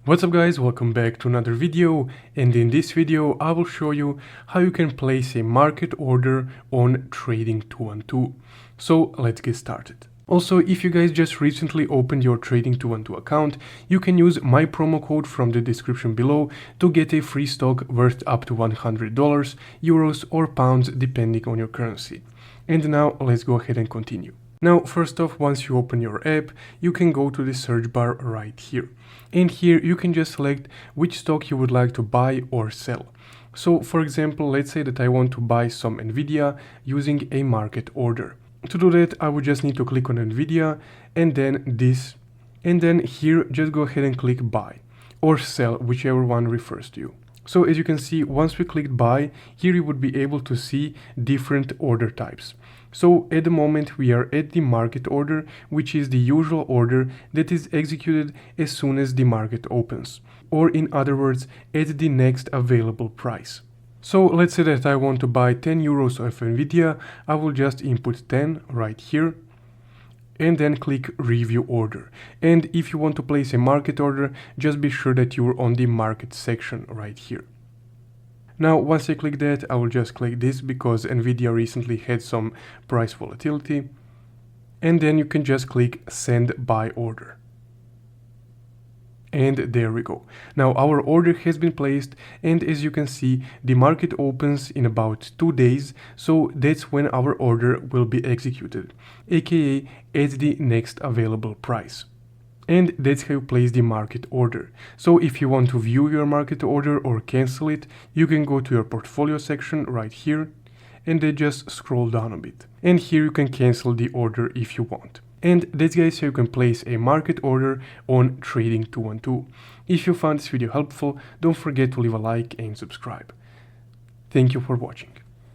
What's up guys, welcome back to another video, and in this video I will show you how you can place a market order on Trading 212. So let's get started. Also, if you guys just recently opened your Trading 212 account, you can use my promo code from the description below to get a free stock worth up to $100, euros or pounds depending on your currency. And now let's go ahead and continue. Now, first off, once you open your app, you can go to the search bar right here. And here you can just select which stock you would like to buy or sell. So for example, let's say that I want to buy some Nvidia using a market order. To do that, I would just need to click on Nvidia and then this. And then here, just go ahead and click buy or sell, whichever one refers to you. So as you can see, once we clicked buy, here you would be able to see different order types. So at the moment we are at the market order, which is the usual order that is executed as soon as the market opens, or in other words, at the next available price. So let's say that I want to buy 10 euros of Nvidia. I will just input 10 right here and then click review order. And if you want to place a market order, just be sure that you're on the market section right here. Now, once I click that, I will just click this because Nvidia recently had some price volatility. And then you can just click send buy order. And there we go. Now our order has been placed, and as you can see, the market opens in about 2 days, so that's when our order will be executed, aka at the next available price. And that's how you place the market order. So if you want to view your market order or cancel it, you can go to your portfolio section right here and then just scroll down a bit. And here you can cancel the order if you want. And that's guys how you can place a market order on Trading 212. If you found this video helpful, don't forget to leave a like and subscribe. Thank you for watching.